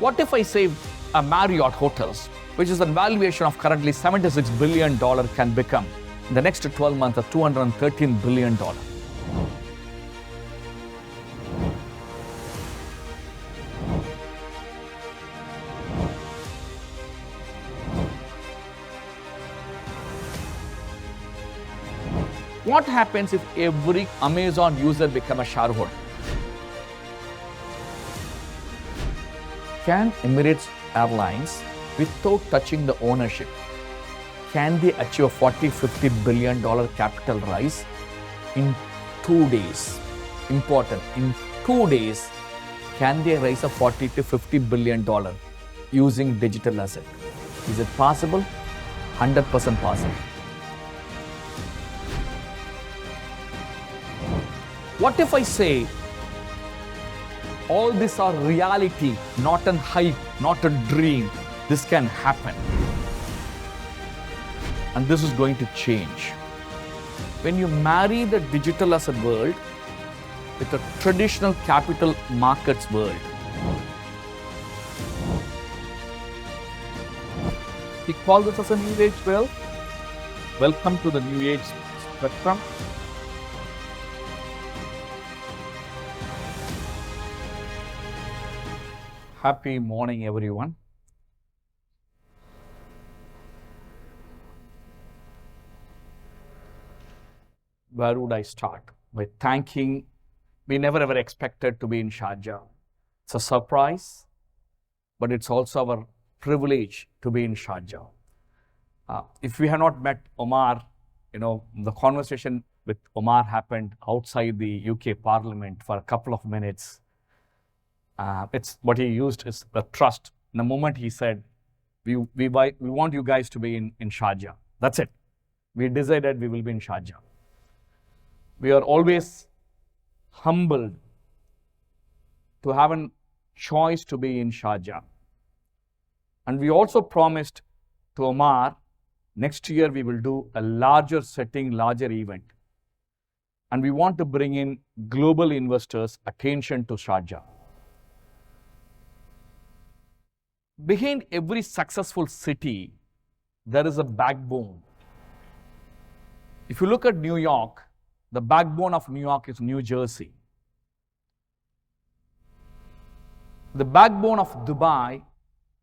What if I say a Marriott Hotels, which is a valuation of currently $76 billion, can become in the next 12 months a $213 billion? What happens if every Amazon user become a shareholder? Can Emirates Airlines, without touching the ownership, can they achieve a $40-50 billion capital rise in 2 days? Important, in 2 days, can they raise a $40-50 billion using digital asset? Is it possible? 100% possible. What if I say all these are reality, not a hype, not a dream? This can happen. And this is going to change. When you marry the digital asset world with the traditional capital markets world, we call this as a new age wealth. Welcome to the new age spectrum. Happy morning, everyone. Where would I start? By thanking, we never ever expected to be in Sharjah. It's a surprise, but it's also our privilege to be in Sharjah. If we had not met Omar, the conversation with Omar happened outside the UK Parliament for a couple of minutes. It's what he used is the trust. In the moment he said, we want you guys to be in Sharjah. That's it. We decided we will be in Sharjah. We are always humbled to have a choice to be in Sharjah. And we also promised to Omar, next year we will do a larger setting, larger event. And we want to bring in global investors' attention to Sharjah. Behind every successful city, there is a backbone. If you look at New York, the backbone of New York is New Jersey. The backbone of Dubai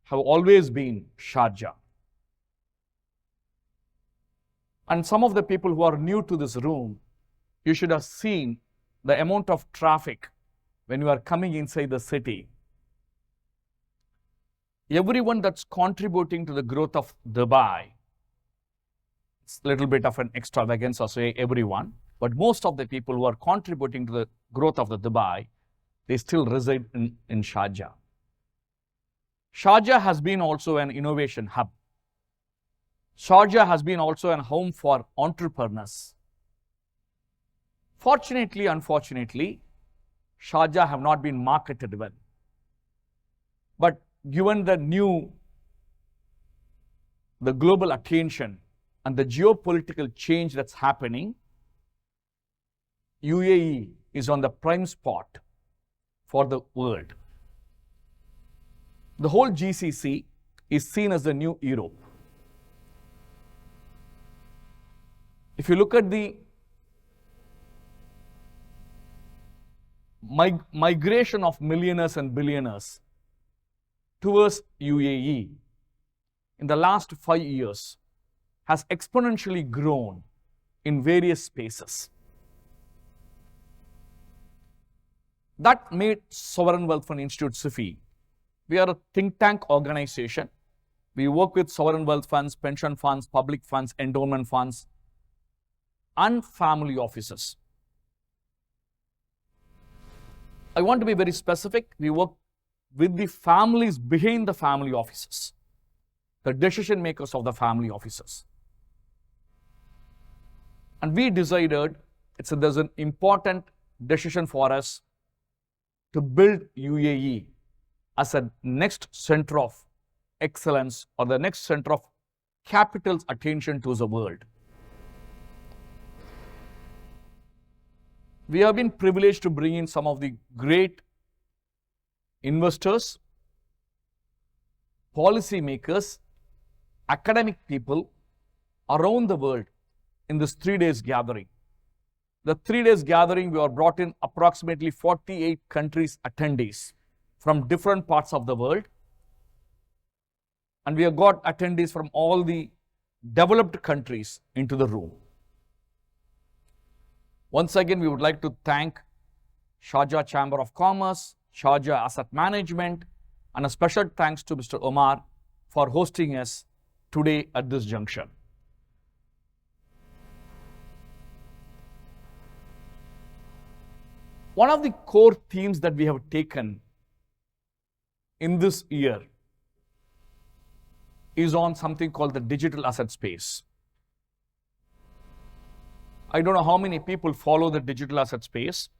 have always been Sharjah. And some of the people who are new to this room, you should have seen the amount of traffic when you are coming inside the city. Everyone that's contributing to the growth of Dubai, it's a little bit of an extravagance, I'll say everyone, but most of the people who are contributing to the growth of the Dubai, they still reside in Sharjah. Sharjah has been also an innovation hub. Sharjah has been also a home for entrepreneurs. Fortunately, unfortunately, Sharjah have not been marketed well. But given the global attention and the geopolitical change that's happening, UAE is on the prime spot for the world. The whole GCC is seen as the new Europe. If you look at the migration of millionaires and billionaires towards UAE in the last 5 years has exponentially grown in various spaces. That made Sovereign Wealth Fund Institute, SIFI. We are a think tank organization. We work with sovereign wealth funds, pension funds, public funds, endowment funds, and family offices. I want to be very specific. We work with the families behind the family offices, the decision makers of the family offices. And we decided there's an important decision for us to build UAE as a next center of excellence or the next center of capital's attention to the world. We have been privileged to bring in some of the great investors policymakers, academic people around the world in this 3 days gathering. The 3 days gathering, we are brought in approximately 48 countries attendees from different parts of the world. And we have got attendees from all the developed countries into the room. Once again, we would like to thank Sharjah Chamber of Commerce, Sharjah Asset Management, and a special thanks to Mr. Omar for hosting us today at this junction. One of the core themes that we have taken in this year is on something called the digital asset space. I don't know how many people follow the digital asset space.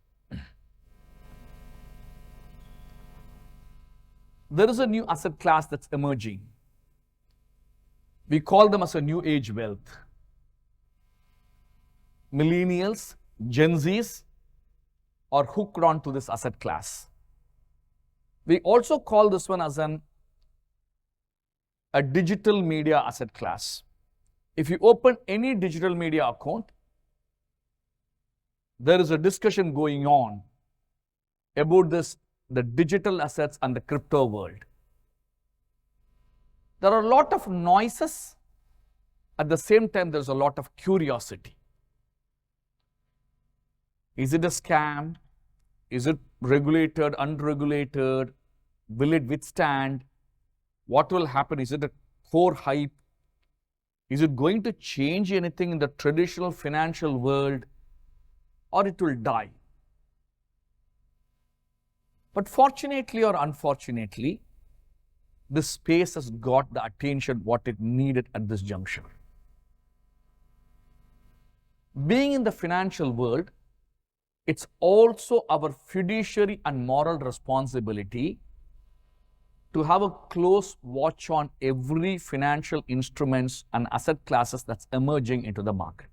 There is a new asset class that's emerging. We call them as a new age wealth. Millennials, Gen Zs are hooked on to this asset class. We also call this one as a digital media asset class. If you open any digital media account, there is a discussion going on about this, the digital assets and the crypto world. There are a lot of noises. At the same time, there's a lot of curiosity. Is it a scam? Is it regulated, unregulated? Will it withstand? What will happen? Is it a core hype? Is it going to change anything in the traditional financial world, or it will die? But fortunately or unfortunately, this space has got the attention what it needed at this juncture. Being in the financial world, it's also our fiduciary and moral responsibility to have a close watch on every financial instruments and asset classes that's emerging into the market.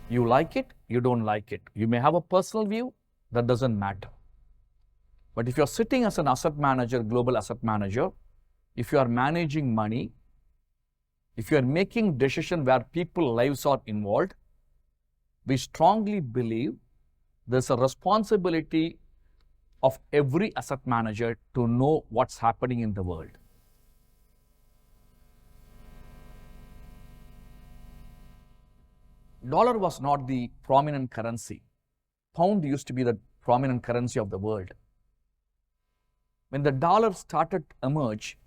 You like it, you don't like it. You may have a personal view, that doesn't matter. But if you're sitting as an asset manager, global asset manager, if you are managing money, if you are making decisions where people's lives are involved, we strongly believe there's a responsibility of every asset manager to know what's happening in the world. Dollar was not the prominent currency. Pound used to be the prominent currency of the world. When the dollar started to emerge,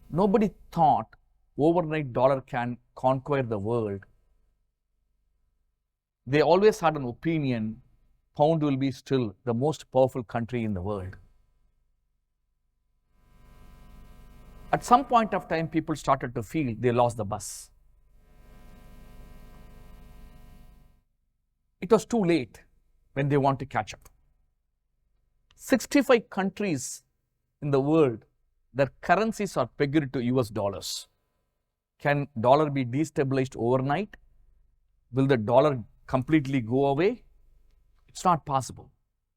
nobody thought overnight dollar can conquer the world. They always had an opinion, pound will be still the most powerful country in the world. At some point of time, people started to feel they lost the bus. It was too late when they want to catch up. 65 countries in the world, their currencies are pegged to US dollars. Can dollar be destabilized overnight? Will the dollar completely go away? It's not possible.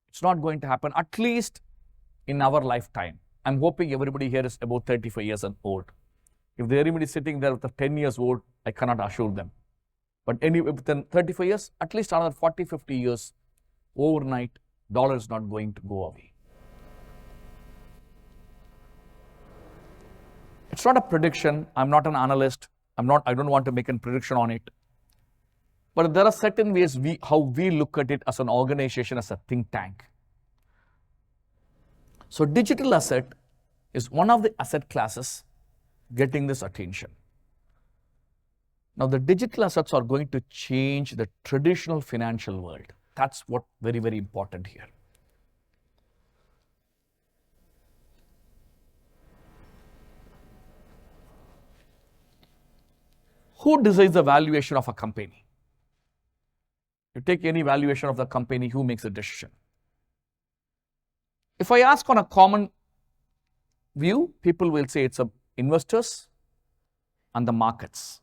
It's not going to happen, at least in our lifetime. I'm hoping everybody here is about 35 years and old. If there anybody sitting there with a 10 years old, I cannot assure them. But anyway, within 35 years, at least another 40, 50 years, overnight, dollar is not going to go away. It's not a prediction. I'm not an analyst. I don't want to make a prediction on it. But there are certain ways how we look at it as an organization, as a think tank. So digital asset is one of the asset classes getting this attention. Now the digital assets are going to change the traditional financial world. That's what very, very important here. Who decides the valuation of a company? You take any valuation of the company, who makes a decision? If I ask on a common view, people will say it's investors and the markets.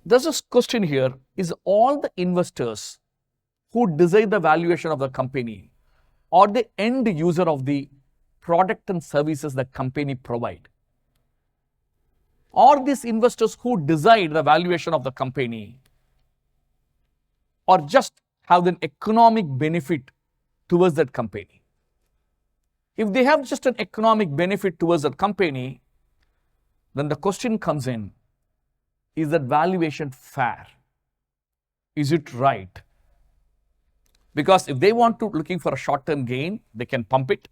There's a question here, is all the investors who decide the valuation of the company, or the end user of the product and services the company provide? Or these investors who decide the valuation of the company, or just have an economic benefit towards that company? If they have just an economic benefit towards that company, then the question comes in, is that valuation fair? Is it right? Because if they want to looking for a short-term gain, they can pump it.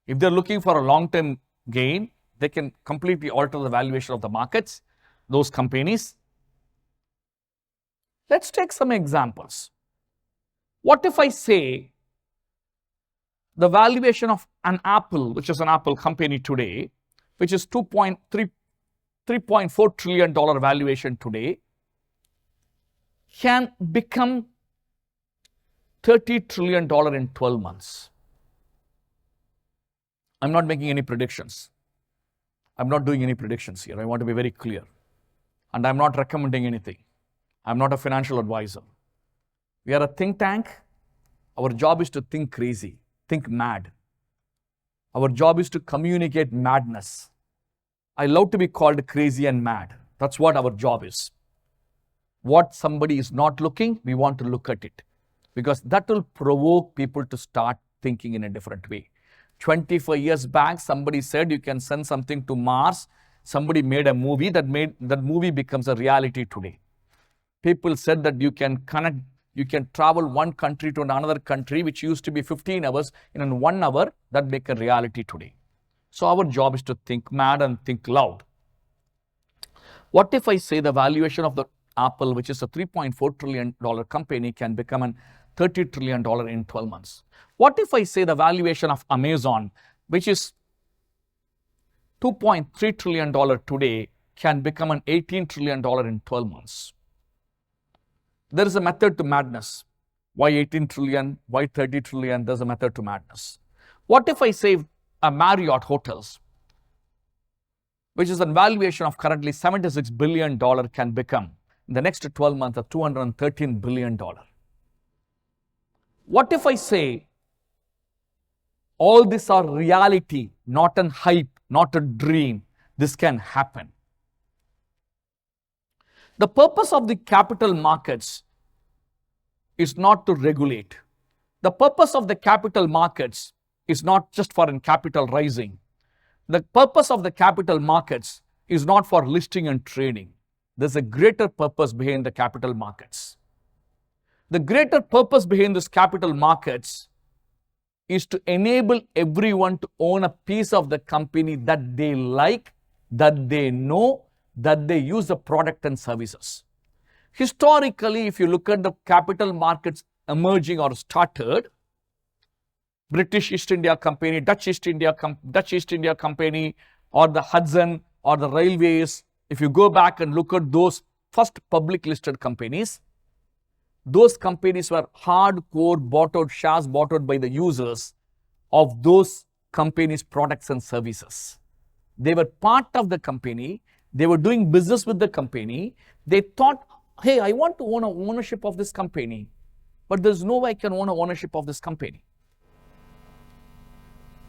If they're looking for a long-term gain, they can completely alter the valuation of the markets, those companies. Let's take some examples. What if I say the valuation of an Apple, which is an Apple company today, which is $3.4 trillion valuation today, can become $30 trillion in 12 months. I'm not making any predictions. I'm not doing any predictions here. I want to be very clear. And I'm not recommending anything. I'm not a financial advisor. We are a think tank. Our job is to think crazy, think mad. Our job is to communicate madness. I love to be called crazy and mad. That's what our job is. What somebody is not looking, we want to look at it, because that will provoke people to start thinking in a different way. 25 years back, somebody said you can send something to Mars. Somebody made a movie, that movie becomes a reality today. People said that you can travel one country to another country, which used to be 15 hours, in 1 hour, that make a reality today. So our job is to think mad and think loud. What if I say the valuation of the Apple, which is a $3.4 trillion company, can become a $30 trillion in 12 months? What if I say the valuation of Amazon, which is $2.3 trillion today, can become an $18 trillion in 12 months? There is a method to madness. Why 18 trillion? Why 30 trillion? There's a method to madness. What if I say a Marriott Hotels, which is a valuation of currently $76 billion, can become in the next 12 months a $213 billion? What if I say all these are reality, not an hype, not a dream? This can happen. The purpose of the capital markets is not to regulate. The purpose of the capital markets is not just for capital rising. The purpose of the capital markets is not for listing and trading. There's a greater purpose behind the capital markets. The greater purpose behind this capital markets is to enable everyone to own a piece of the company that they like, that they know, that they use the product and services. Historically, if you look at the capital markets emerging or started, British East India Company, Dutch East India Company, or the Hudson, or the railways, if you go back and look at those first public listed companies, those companies were hardcore shares bought out by the users of those companies' products and services. They were part of the company. They were doing business with the company. They thought, hey, I want to own ownership of this company, but there's no way I can own ownership of this company.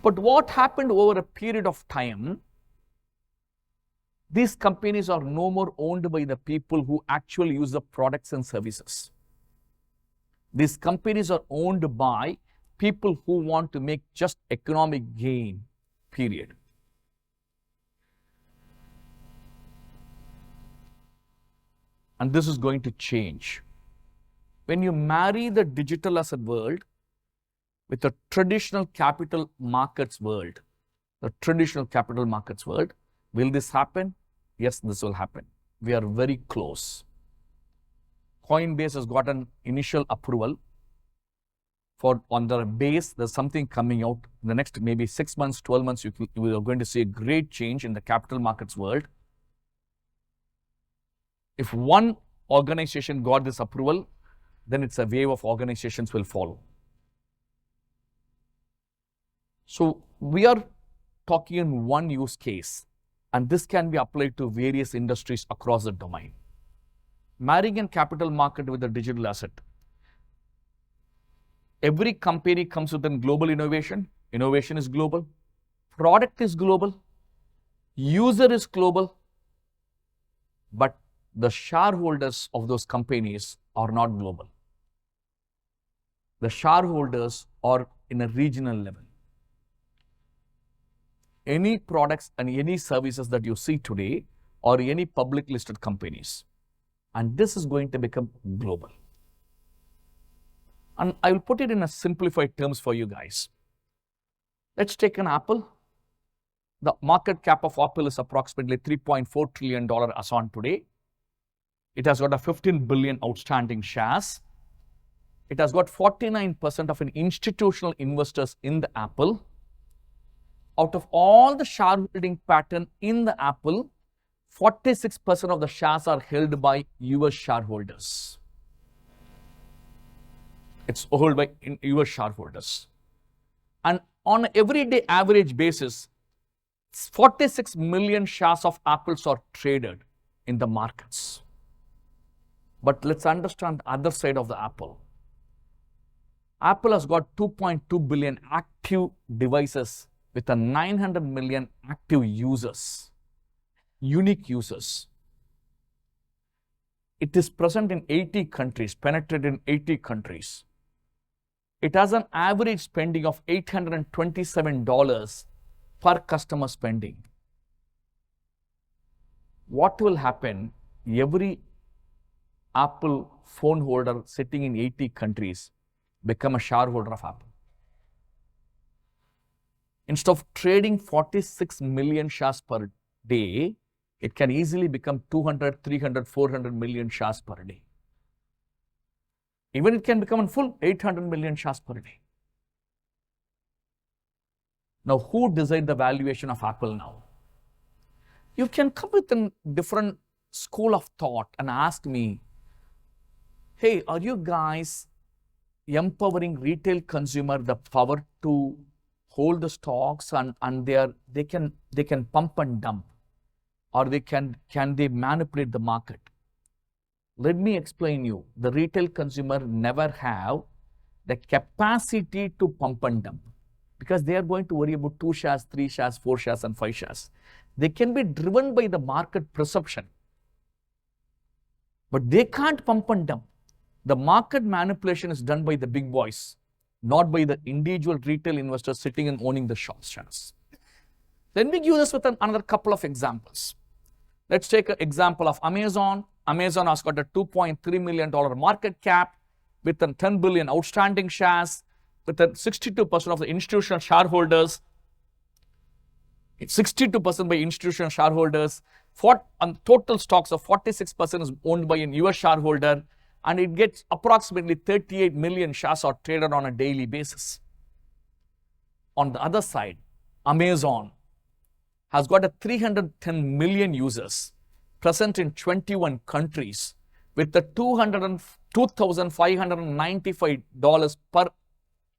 But what happened over a period of time, these companies are no more owned by the people who actually use the products and services. These companies are owned by people who want to make just economic gain, period. And this is going to change. When you marry the digital asset world with the traditional capital markets world, will this happen? Yes, this will happen. We are very close. Coinbase has got an initial approval for on the base. There's something coming out in the next maybe 6 months, 12 months. You are going to see a great change in the capital markets world. If one organization got this approval, then it's a wave of organizations will follow. So we are talking in one use case, and this can be applied to various industries across the domain. Marrying a capital market with a digital asset. Every company comes with a global innovation. Innovation is global. Product is global. User is global. But the shareholders of those companies are not global. The shareholders are in a regional level. Any products and any services that you see today are any public listed companies. And this is going to become global. And I will put it in a simplified terms for you guys. Let's take an Apple. The market cap of Apple is approximately $3.4 trillion as on today. It has got a 15 billion outstanding shares. It has got 49% of an institutional investors in the Apple. Out of all the shareholding pattern in the Apple, 46% of the shares are held by US shareholders. It's held by US shareholders. And on an everyday average basis, 46 million shares of Apples are traded in the markets. But let's understand the other side of the Apple. Apple has got 2.2 billion active devices with a 900 million active users, unique users. It is present in 80 countries, penetrated in 80 countries. It has an average spending of $827 per customer spending. What will happen? Every Apple phone holder sitting in 80 countries become a shareholder of Apple. Instead of trading 46 million shares per day, it can easily become 200, 300, 400 million shares per day. Even it can become a full 800 million shares per day. Now, who decide the valuation of Apple now? You can come with a different school of thought and ask me, hey, are you guys empowering retail consumer the power to hold the stocks and they can pump and dump, or can they manipulate the market? Let me explain you. The retail consumer never have the capacity to pump and dump, because they are going to worry about 2 shares, 3 shares, 4 shares and 5 shares. They can be driven by the market perception, but they can't pump and dump. The market manipulation is done by the big boys, not by the individual retail investors sitting and owning the shares. Let me give this with another couple of examples. Let's take an example of Amazon. Amazon has got a $2.3 million market cap with a 10 billion outstanding shares, with a 62% of the institutional shareholders. It's 62% by institutional shareholders. On total stocks of 46% is owned by an US shareholder, and it gets approximately 38 million shares are traded on a daily basis. On the other side, Amazon has got a 310 million users present in 21 countries with the $2,595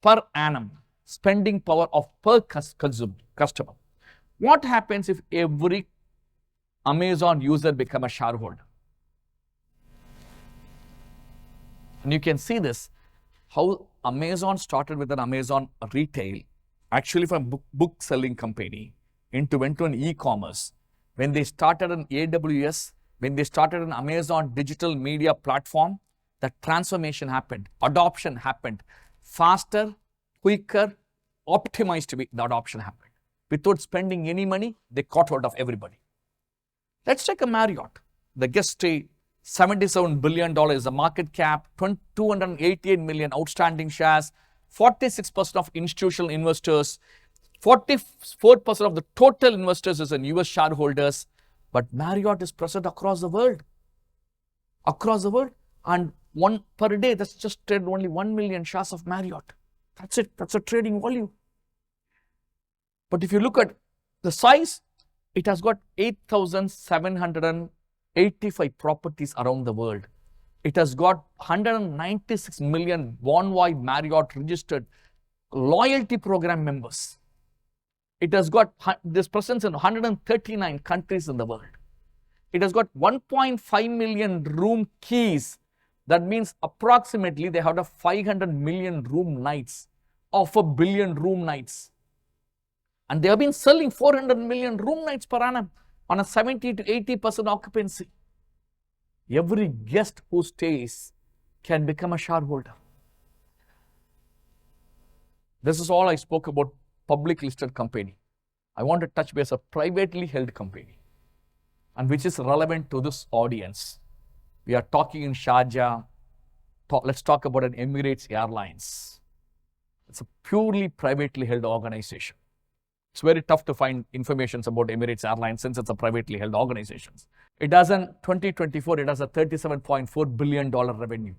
per annum spending power of per customer. What happens if every Amazon user become a shareholder? And you can see this, how Amazon started with an Amazon retail, actually from book selling company, went to an e-commerce. When they started an AWS, when they started an Amazon digital media platform, that transformation happened, adoption happened, faster, quicker, optimized the adoption happened. Without spending any money, they caught hold of everybody. Let's take a Marriott. The guest stay, $77 billion is the market cap, 288 million outstanding shares, 46% of institutional investors, 44% of the total investors is in US shareholders, but Marriott is present across the world. And one per day, that's just traded only 1 million shares of Marriott. That's it. That's a trading volume. But if you look at the size, it has got 8,785 properties around the world. It has got 196 million Bonvoy Marriott registered loyalty program members. It has got this presence in 139 countries in the world. It has got 1.5 million room keys That means approximately they have 500 million room nights of 1 billion room nights. And they have been selling 400 million room nights per annum on a 70 to 80% occupancy. Every guest who stays can become a shareholder. This is all I spoke about public listed company. I want to touch base a privately held company, and which is relevant to this audience. We are talking in Sharjah. Let's talk about an Emirates Airlines. It's a purely privately held organization. It's very tough to find information about Emirates Airlines since it's a privately held organization. It has in 2024, it has a $37.4 billion revenue.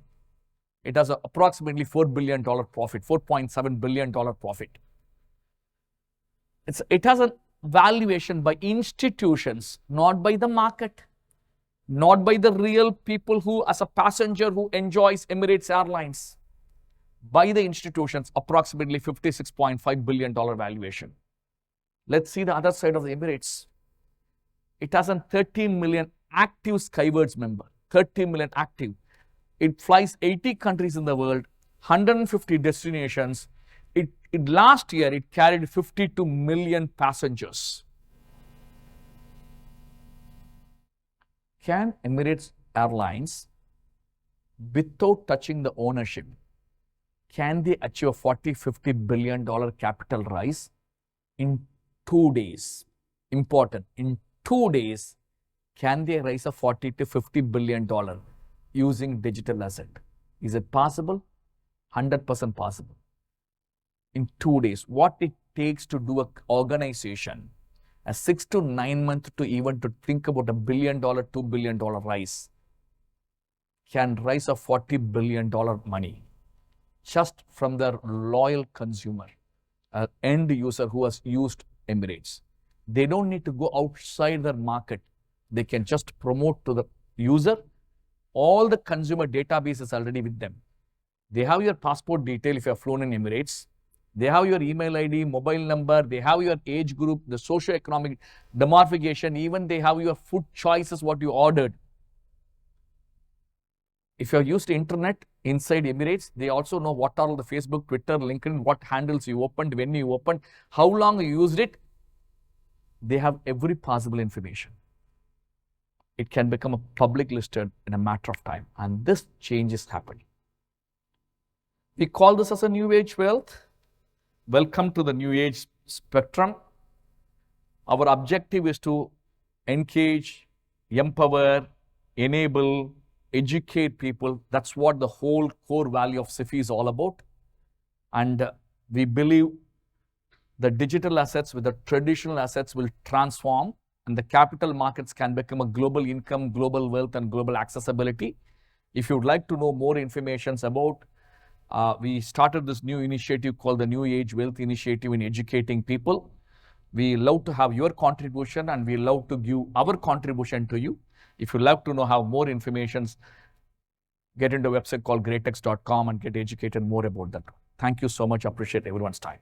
It has approximately $4 billion profit, $4.7 billion profit. It has a valuation by institutions, not by the market, not by the real people who, as a passenger who enjoys Emirates Airlines, by the institutions, approximately $56.5 billion valuation. Let's see the other side of the Emirates. It has a 13 million active Skywards member, 13 million active. It flies 80 countries in the world, 150 destinations. Last year, it carried 52 million passengers. Can Emirates Airlines, without touching the ownership, can they achieve a $40-50 billion capital rise in 2 days? Important. In 2 days, can they raise a $40-50 billion using digital asset? Is it possible? 100% possible. In 2 days, what it takes to do an organization, a 6 to 9 months to even to think about $1 billion, $2 billion rise, can rise a $40 billion money just from their loyal consumer, an end user who has used Emirates. They don't need to go outside their market. They can just promote to the user. All the consumer database is already with them. They have your passport detail if you have flown in Emirates. They have your email ID, mobile number. They have your age group, the socio-economic demographication. Even they have your food choices, what you ordered. If you have used internet inside Emirates, they also know what are the Facebook, Twitter, LinkedIn, what handles you opened, when you opened, how long you used it. They have every possible information. It can become a public listed in a matter of time. And this change is happening. We call this as a new age wealth. Welcome to the new age spectrum. Our objective is to engage, empower, enable, educate people. That's what the whole core value of SIFI is all about. And we believe the digital assets with the traditional assets will transform, and the capital markets can become a global income, global wealth, and global accessibility. If you would like to know more information about, we started this new initiative called the New Age Wealth Initiative in educating people. We love to have your contribution, and we love to give our contribution to you. If you'd like to know how more information, get into a website called greatex.com and get educated more about that. Thank you so much. Appreciate everyone's time.